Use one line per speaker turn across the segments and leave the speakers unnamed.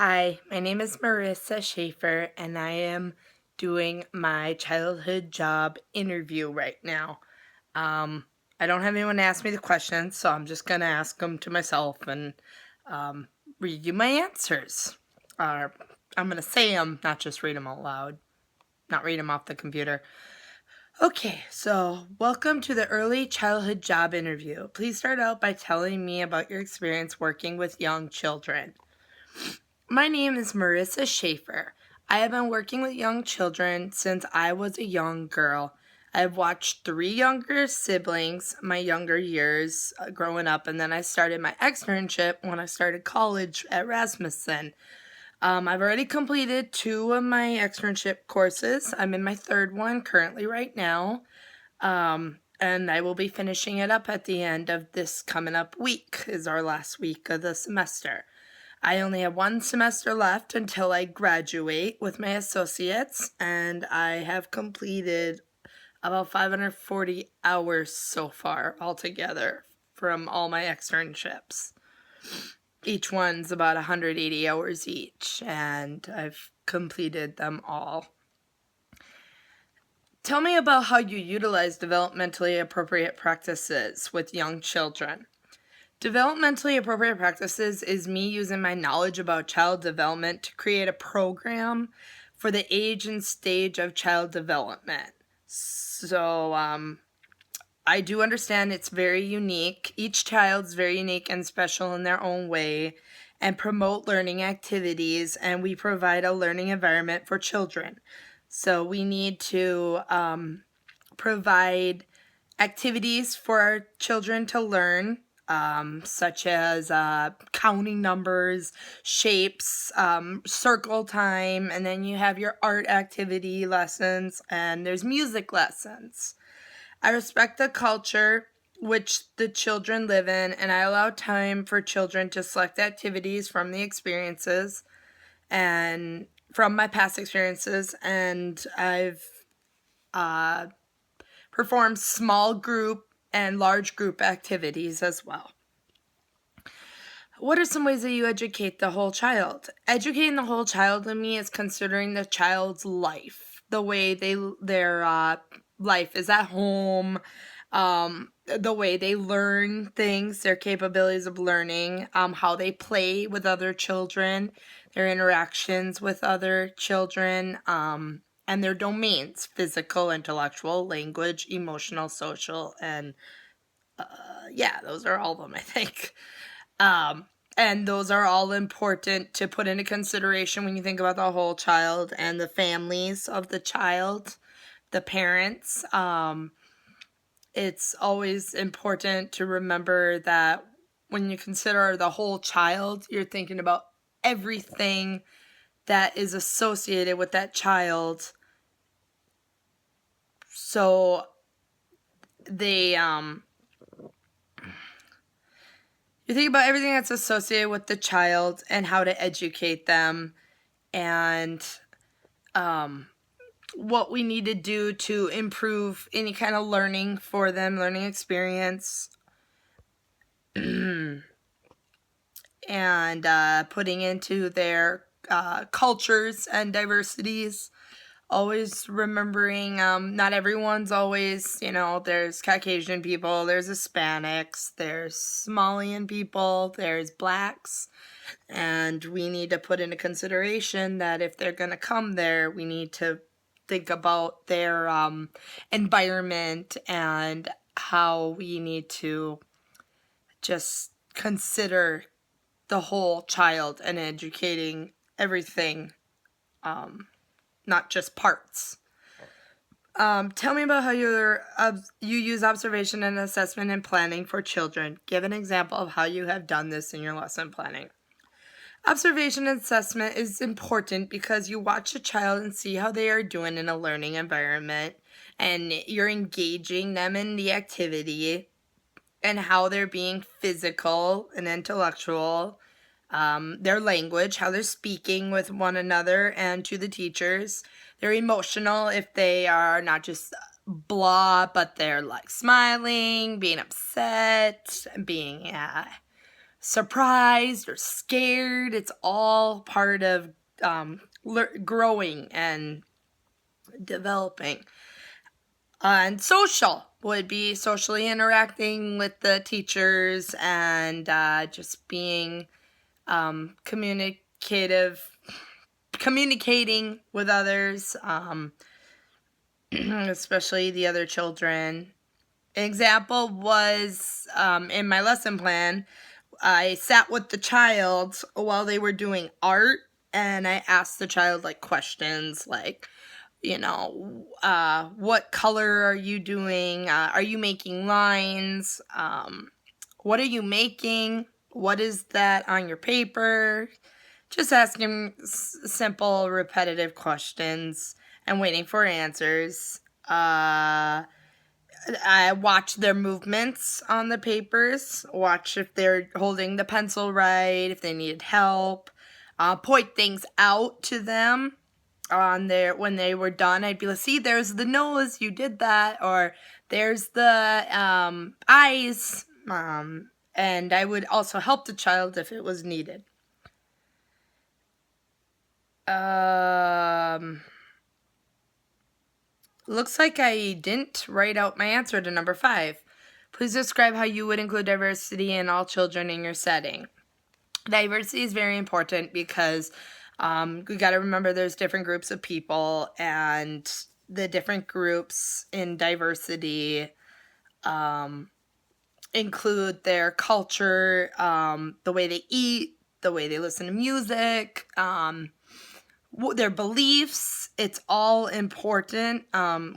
Hi, my name is Marissa Schaefer, and I am doing my childhood job interview right now. I don't have anyone ask me the questions, so I'm just going to ask them to myself and read you my answers. I'm going to say them, not just read them out loud, not read them off the computer. Okay, so welcome to the early childhood job interview. Please start out by telling me about your experience working with young children. My name is Marissa Schaefer. I have been working with young children since I was a young girl. I've watched 3 younger siblings my younger years growing up, and then I started my externship when I started college at Rasmussen. I've already completed 2 of my externship courses. I'm in my 3rd one currently right now, and I will be finishing it up at the end of this coming up week is our last week of the semester. I only have 1 semester left until I graduate with my associates, and I have completed about 540 hours so far altogether from all my externships. Each one's about 180 hours each, and I've completed them all. Tell me about how you utilize developmentally appropriate practices with young children. Developmentally appropriate practices is me using my knowledge about child development to create a program for the age and stage of child development. So, I do understand it's very unique. Each child's very unique and special in their own way, and promote learning activities, and we provide a learning environment for children. So we need to provide activities for our children to learn, such as counting numbers, shapes, circle time, and then you have your art activity lessons, and there's music lessons. I respect the culture which the children live in, and I allow time for children to select activities from the experiences and from my past experiences, and I've performed small group and large group activities as well. What are some ways that you educate the whole child? Educating the whole child to me is considering the child's life, the way their life is at home, the way they learn things, their capabilities of learning, how they play with other children, their interactions with other children, and their domains: physical, intellectual, language, emotional, social, and those are all of them, I think. And those are all important to put into consideration when you think about the whole child and the families of the child, the parents. It's always important to remember that when you consider the whole child, you're thinking about everything that is associated with that child. So you think about everything that's associated with the child and how to educate them, and what we need to do to improve any kind of learning for them, learning experience, and putting into their cultures and diversities. Always remembering not everyone's always, there's Caucasian people, there's Hispanics, there's Somalian people, there's blacks, and we need to put into consideration that if they're going to come there, we need to think about their environment and how we need to just consider the whole child and educating everything, not just parts. Tell me about how you use observation and assessment in planning for children. Give an example of how you have done this in your lesson planning. Observation and assessment is important because you watch a child and see how they are doing in a learning environment, and you're engaging them in the activity and how they're being physical and intellectual, their language, how they're speaking with one another and to the teachers. They're emotional if they are not just blah, but they're like smiling, being upset, being surprised or scared. It's all part of growing and developing. And social would be socially interacting with the teachers and just being communicating with others, especially the other children. An example was in my lesson plan, I sat with the child while they were doing art, and I asked the child like questions like, what color are you doing? Are you making lines? What are you making? What is that on your paper? Just asking simple, repetitive questions and waiting for answers. I watch their movements on the papers, watch if they're holding the pencil right, if they needed help, point things out to them on there when they were done. I'd be like, see, there's the nose, you did that, or there's the eyes, and I would also help the child if it was needed. Looks like I didn't write out my answer to number 5. Please describe how you would include diversity in all children in your setting. Diversity is very important because we got to remember there's different groups of people, and the different groups in diversity include their culture, the way they eat, the way they listen to music, their beliefs. It's all important.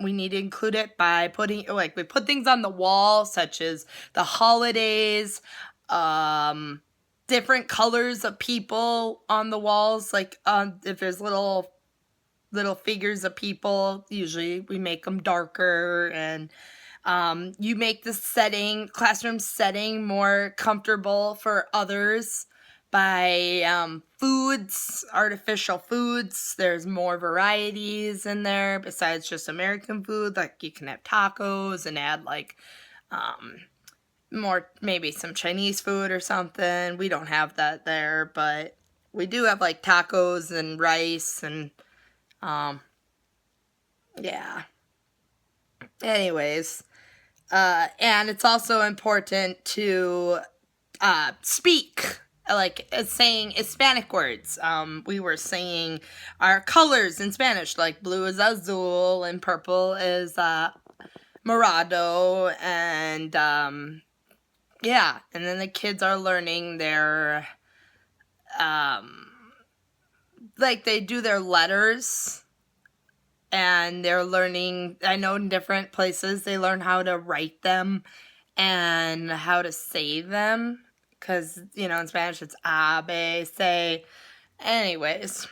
We need to include it by putting, we put things on the wall, such as the holidays, different colors of people on the walls. Like if there's little figures of people, usually we make them darker, and you make the classroom setting more comfortable for others by artificial foods. There's more varieties in there besides just American food. Like you can have tacos and add more, maybe some Chinese food or something. We don't have that there, but we do have like tacos and rice and yeah. Anyways, and it's also important to speak, like saying Hispanic words. We were saying our colors in Spanish, like blue is azul and purple is morado, and yeah. And then the kids are learning their they do their letters. And they're learning, I know in different places, they learn how to write them and how to say them. Because, in Spanish it's a, be, se. Anyways.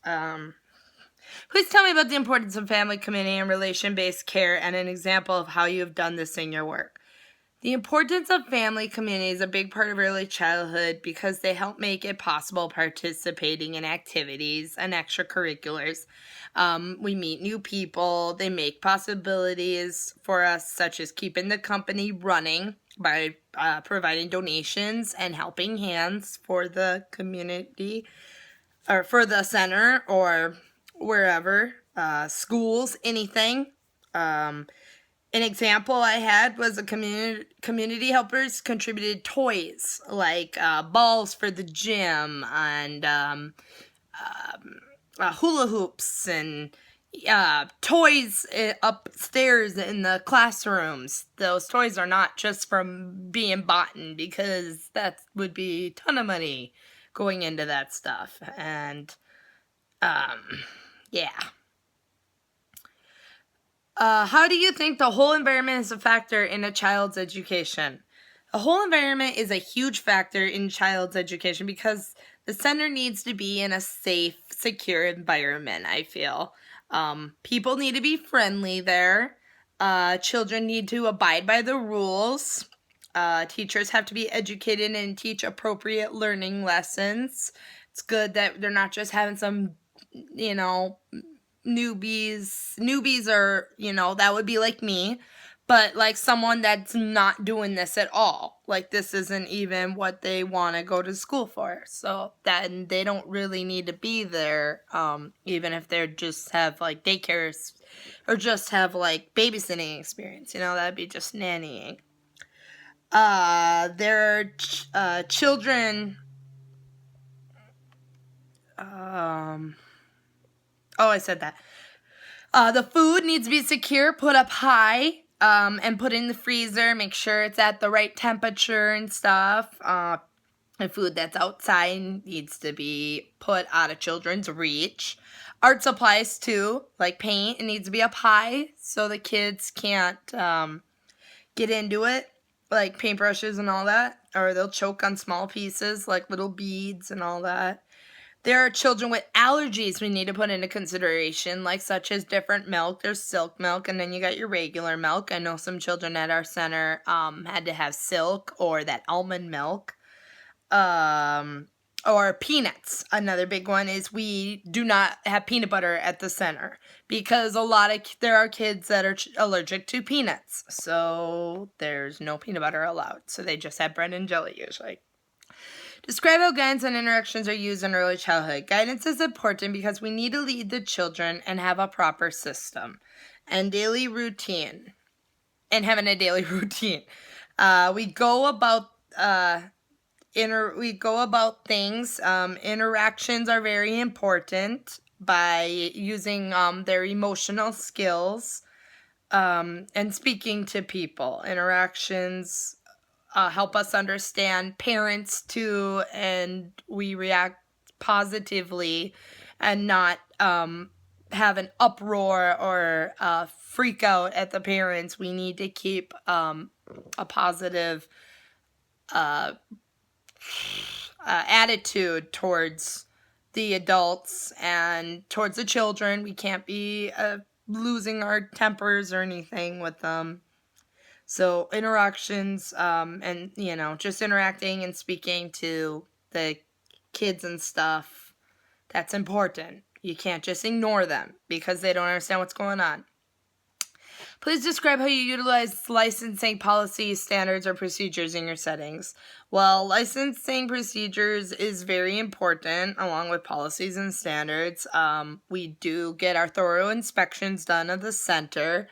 Please tell me about the importance of family, community, and relation-based care and an example of how you have done this in your work. The importance of family community is a big part of early childhood because they help make it possible participating in activities and extracurriculars. We meet new people. They make possibilities for us, such as keeping the company running by providing donations and helping hands for the community or for the center or wherever, schools, anything. An example I had was a community helpers contributed toys like balls for the gym and hula hoops and toys upstairs in the classrooms. Those toys are not just from being bought because that would be a ton of money going into that stuff. And yeah. How do you think the whole environment is a factor in a child's education? The whole environment is a huge factor in child's education because the center needs to be in a safe, secure environment, I feel. People need to be friendly there. Children need to abide by the rules. Teachers have to be educated and teach appropriate learning lessons. It's good that they're not just having some, newbies are, that would be like me, but like someone that's not doing this at all, like this isn't even what they want to go to school for, so then they don't really need to be there, even if they're just have like daycares or just have like babysitting experience, that'd be just nannying. There are children. I said that. The food needs to be secure, put up high, and put in the freezer. Make sure it's at the right temperature and stuff. The food that's outside needs to be put out of children's reach. Art supplies too, like paint, it needs to be up high so the kids can't get into it, like paintbrushes and all that, or they'll choke on small pieces like little beads and all that. There are children with allergies we need to put into consideration, like such as different milk. There's silk milk, and then you got your regular milk. I know some children at our center had to have silk or that almond milk. Or peanuts. Another big one is we do not have peanut butter at the center because there are kids that are allergic to peanuts. So there's no peanut butter allowed. So they just have bread and jelly usually. Describe how guidance and interactions are used in early childhood. Guidance is important because we need to lead the children and have a proper system and daily routine. And having a daily routine. We go about things. Interactions are very important by using their emotional skills and speaking to people. Interactions help us understand parents too, and we react positively and not have an uproar or freak out at the parents. We need to keep a positive attitude towards the adults and towards the children. We can't be losing our tempers or anything with them. So interactions and, just interacting and speaking to the kids and stuff, that's important. You can't just ignore them because they don't understand what's going on. Please describe how you utilize licensing policies, standards, or procedures in your settings. Well, licensing procedures is very important along with policies and standards. We do get our thorough inspections done of the center.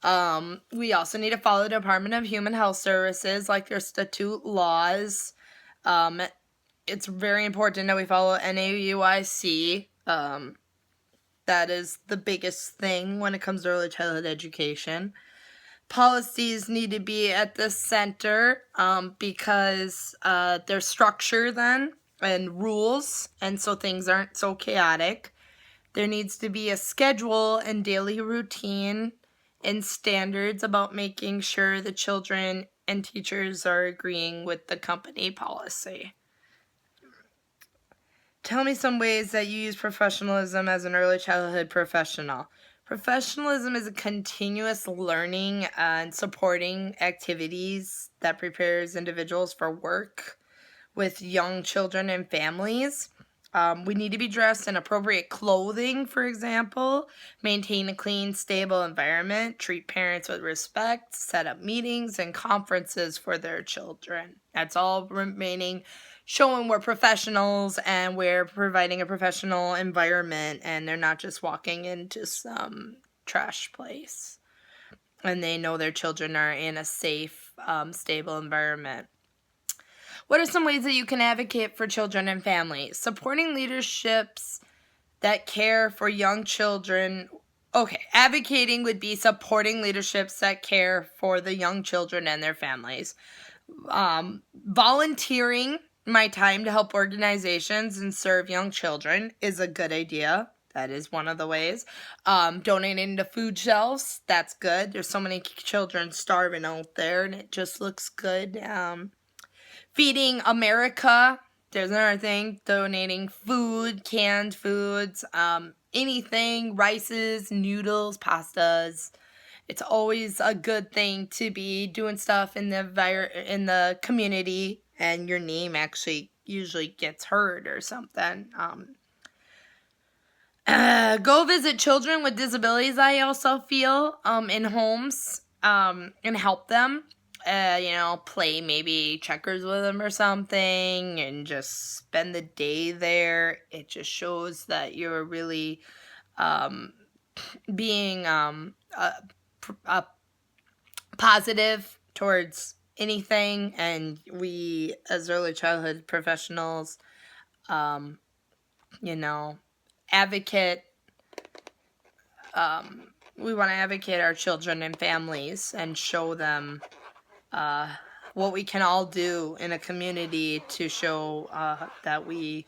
We also need to follow the Department of Human Health Services, like their statute laws. It's very important that we follow NAUIC. That is the biggest thing when it comes to early childhood education. Policies need to be at the center because there's structure then and rules, and so things aren't so chaotic. There needs to be a schedule and daily routine and standards about making sure the children and teachers are agreeing with the company policy. Tell me some ways that you use professionalism as an early childhood professional. Professionalism is a continuous learning and supporting activities that prepares individuals for work with young children and families. We need to be dressed in appropriate clothing, for example, maintain a clean, stable environment, treat parents with respect, set up meetings and conferences for their children. That's all showing we're professionals and we're providing a professional environment and they're not just walking into some trash place. And they know their children are in a safe, stable environment. What are some ways that you can advocate for children and families? Supporting leaderships that care for young children. Okay, advocating would be supporting leaderships that care for the young children and their families. Volunteering my time to help organizations and serve young children is a good idea. That is one of the ways. Donating to food shelves, that's good. There's so many children starving out there, and it just looks good. Feeding America, there's another thing. Donating food, canned foods, anything, rices, noodles, pastas. It's always a good thing to be doing stuff in the community, and your name actually usually gets heard or something. Go visit children with disabilities, I also feel, in homes. and help them. Play maybe checkers with them or something and just spend the day there. It just shows that you're really being positive towards anything. And we, as early childhood professionals, advocate. We want to advocate our children and families and show them what we can all do in a community to show that we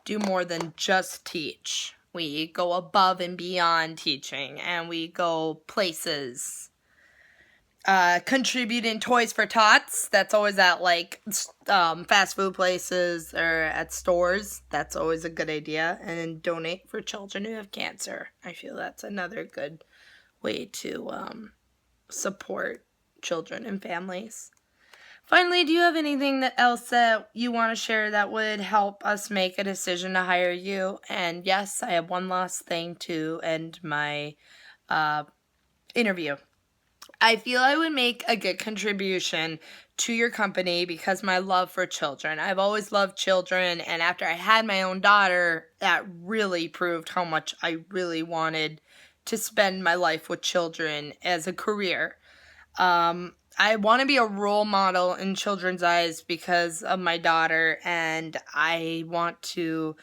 do more than just teach. We go above and beyond teaching, and we go places. Contribute in Toys for Tots. That's always at fast food places or at stores. That's always a good idea. And donate for children who have cancer. I feel that's another good way to support children and families. Finally, do you have anything else that you want to share that would help us make a decision to hire you? And yes, I have one last thing to end my interview. I feel I would make a good contribution to your company because my love for children. I've always loved children, and after I had my own daughter, that really proved how much I really wanted to spend my life with children as a career. I want to be a role model in children's eyes because of my daughter, and I want to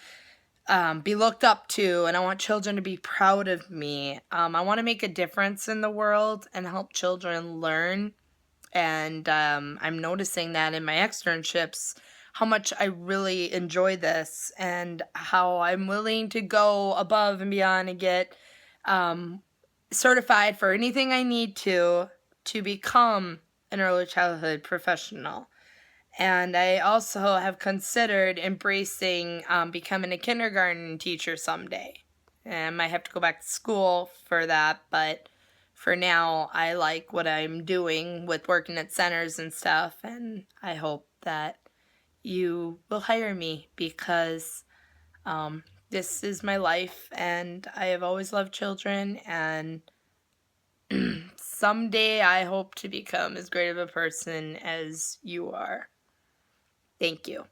be looked up to, and I want children to be proud of me. I want to make a difference in the world and help children learn. And I'm noticing that in my externships, how much I really enjoy this and how I'm willing to go above and beyond and get certified for anything I need to become an early childhood professional. And I also have considered embracing becoming a kindergarten teacher someday. And I might have to go back to school for that, but for now, I like what I'm doing with working at centers and stuff, and I hope that you will hire me because this is my life, and I have always loved children, and someday I hope to become as great of a person as you are. Thank you.